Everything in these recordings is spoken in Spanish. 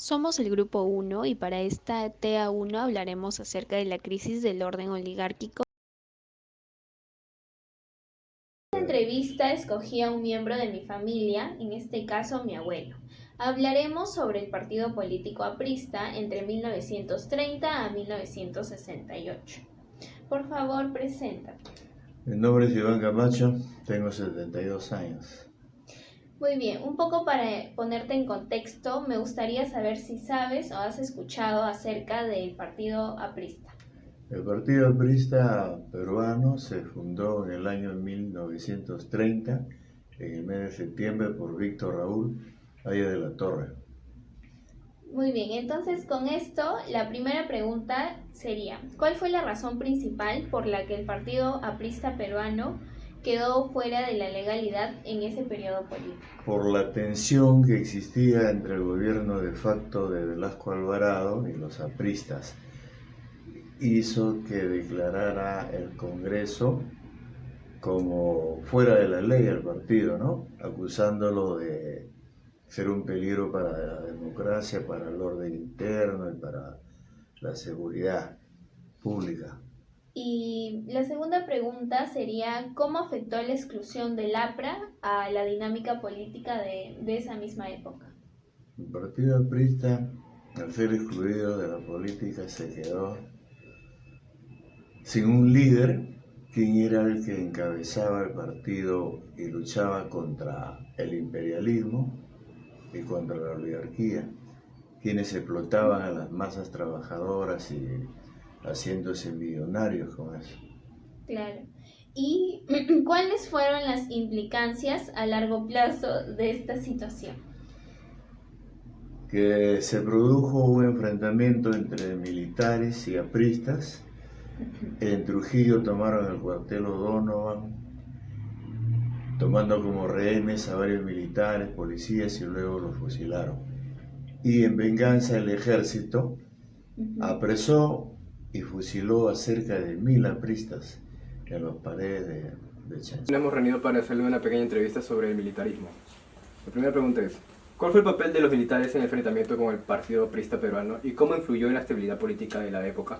Somos el Grupo 1 y para esta TA1 hablaremos acerca de la crisis del orden oligárquico. En esta entrevista escogí a un miembro de mi familia, en este caso mi abuelo. Hablaremos sobre el partido político aprista entre 1930 a 1968. Por favor, preséntate. Mi nombre es Iván Camacho, tengo 72 años. Muy bien, un poco para ponerte en contexto, me gustaría saber si sabes o has escuchado acerca del partido aprista. El Partido Aprista Peruano se fundó en el año 1930, en el mes de septiembre, por Víctor Raúl Valle de la Torre. Muy bien, entonces con esto la primera pregunta sería, ¿cuál fue la razón principal por la que el Partido Aprista Peruano quedó fuera de la legalidad en ese periodo político? Por la tensión que existía entre el gobierno de facto de Velasco Alvarado y los apristas, hizo que declarara el Congreso como fuera de la ley al partido, ¿no? Acusándolo de ser un peligro para la democracia, para el orden interno y para la seguridad pública. Y la segunda pregunta sería, ¿cómo afectó la exclusión del APRA a la dinámica política de esa misma época? El partido aprista, al ser excluido de la política, se quedó sin un líder, quien era el que encabezaba el partido y luchaba contra el imperialismo y contra la oligarquía, quienes explotaban a las masas trabajadoras y haciéndose millonarios con eso. Claro. ¿Y cuáles fueron las implicancias a largo plazo de esta situación? Que se produjo un enfrentamiento entre militares y apristas. En Trujillo tomaron el cuartel O'Donovan, tomando como rehenes a varios militares, policías y luego los fusilaron. Y en venganza el ejército apresó y fusiló a cerca de 1000 apristas en las paredes de Chencha. Nos hemos reunido para hacerle una pequeña entrevista sobre el militarismo. La primera pregunta es, ¿cuál fue el papel de los militares en el enfrentamiento con el Partido Aprista Peruano y cómo influyó en la estabilidad política de la época?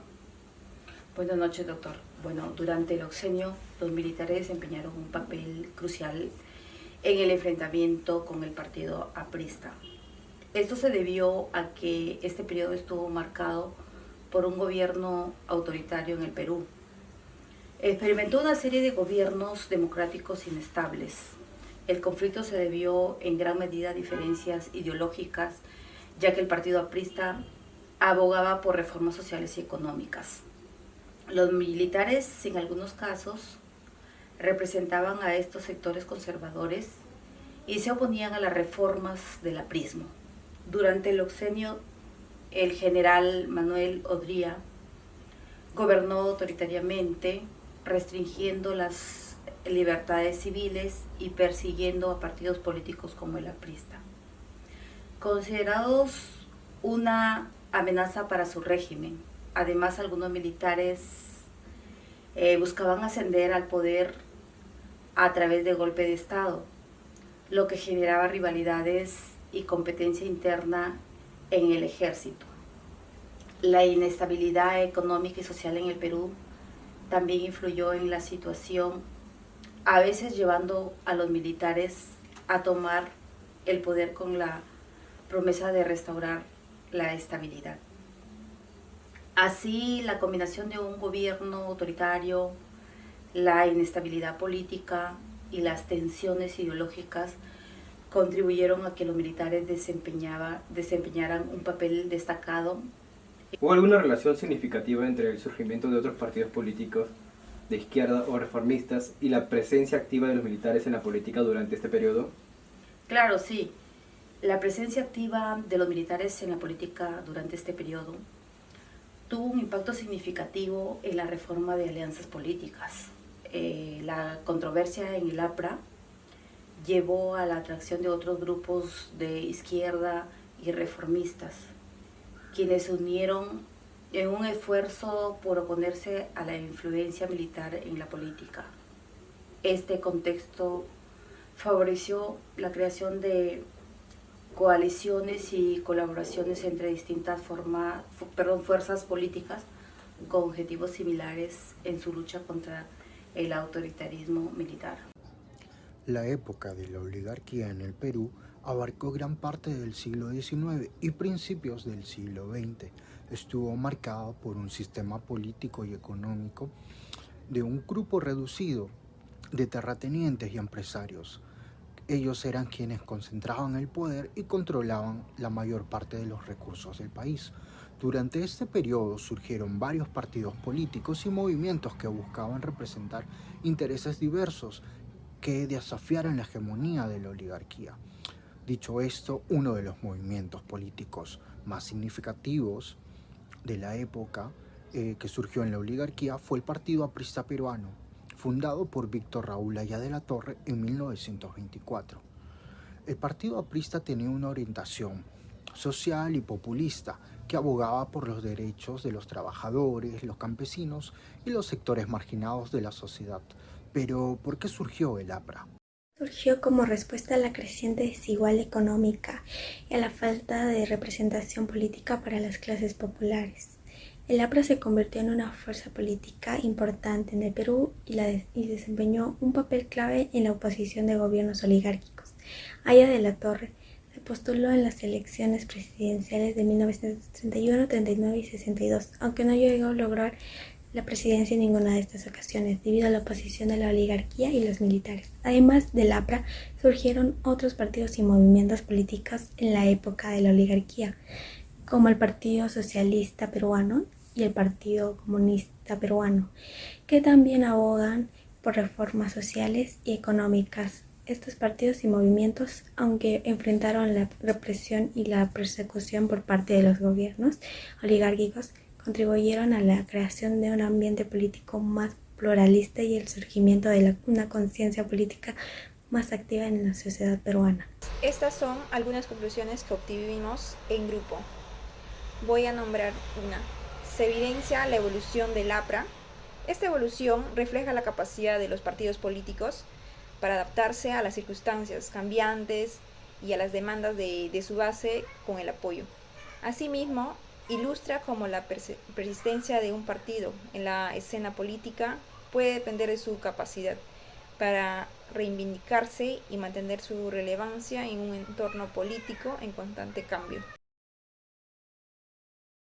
Buenas noches, doctor. Bueno, durante el Oxenio, los militares desempeñaron un papel crucial en el enfrentamiento con el partido aprista. Esto se debió a que este periodo estuvo marcado por un gobierno autoritario en el Perú. Experimentó una serie de gobiernos democráticos inestables. El conflicto se debió en gran medida a diferencias ideológicas, ya que el partido aprista abogaba por reformas sociales y económicas. Los militares, en algunos casos, representaban a estos sectores conservadores y se oponían a las reformas del aprismo. Durante el Oxenio, el general Manuel Odría gobernó autoritariamente, restringiendo las libertades civiles y persiguiendo a partidos políticos como el aprista. Considerados una amenaza para su régimen, además algunos militares buscaban ascender al poder a través de golpe de Estado, lo que generaba rivalidades y competencia interna en el ejército. La inestabilidad económica y social en el Perú también influyó en la situación, a veces llevando a los militares a tomar el poder con la promesa de restaurar la estabilidad. Así, la combinación de un gobierno autoritario, la inestabilidad política y las tensiones ideológicas contribuyeron a que los militares desempeñaran un papel destacado. ¿Hubo alguna relación significativa entre el surgimiento de otros partidos políticos de izquierda o reformistas y la presencia activa de los militares en la política durante este periodo? Claro, sí. La presencia activa de los militares en la política durante este periodo tuvo un impacto significativo en la reforma de alianzas políticas. La controversia en el APRA llevó a la atracción de otros grupos de izquierda y reformistas, quienes se unieron en un esfuerzo por oponerse a la influencia militar en la política. Este contexto favoreció la creación de coaliciones y colaboraciones entre distintas fuerzas políticas con objetivos similares en su lucha contra el autoritarismo militar. La época de la oligarquía en el Perú abarcó gran parte del siglo XIX y principios del siglo XX. Estuvo marcado por un sistema político y económico de un grupo reducido de terratenientes y empresarios. Ellos eran quienes concentraban el poder y controlaban la mayor parte de los recursos del país. Durante este periodo surgieron varios partidos políticos y movimientos que buscaban representar intereses diversos que desafiaran la hegemonía de la oligarquía. Dicho esto, uno de los movimientos políticos más significativos de la época que surgió en la oligarquía fue el Partido Aprista Peruano, fundado por Víctor Raúl Haya de la Torre en 1924. El Partido Aprista tenía una orientación social y populista que abogaba por los derechos de los trabajadores, los campesinos y los sectores marginados de la sociedad. Pero, ¿por qué surgió el APRA? Surgió como respuesta a la creciente desigualdad económica y a la falta de representación política para las clases populares. El APRA se convirtió en una fuerza política importante en el Perú y desempeñó un papel clave en la oposición de gobiernos oligárquicos. Haya de la Torre se postuló en las elecciones presidenciales de 1931, 39 y 62, aunque no llegó a lograr la presidencia en ninguna de estas ocasiones, debido a la oposición de la oligarquía y los militares. Además del APRA, surgieron otros partidos y movimientos políticos en la época de la oligarquía, como el Partido Socialista Peruano y el Partido Comunista Peruano, que también abogan por reformas sociales y económicas. Estos partidos y movimientos, aunque enfrentaron la represión y la persecución por parte de los gobiernos oligárquicos, contribuyeron a la creación de un ambiente político más pluralista y el surgimiento de una conciencia política más activa en la sociedad peruana. Estas son algunas conclusiones que obtuvimos en grupo. Voy a nombrar una. Se evidencia la evolución del APRA. Esta evolución refleja la capacidad de los partidos políticos para adaptarse a las circunstancias cambiantes y a las demandas de su base con el apoyo. Asimismo, ilustra cómo la persistencia de un partido en la escena política puede depender de su capacidad para reivindicarse y mantener su relevancia en un entorno político en constante cambio.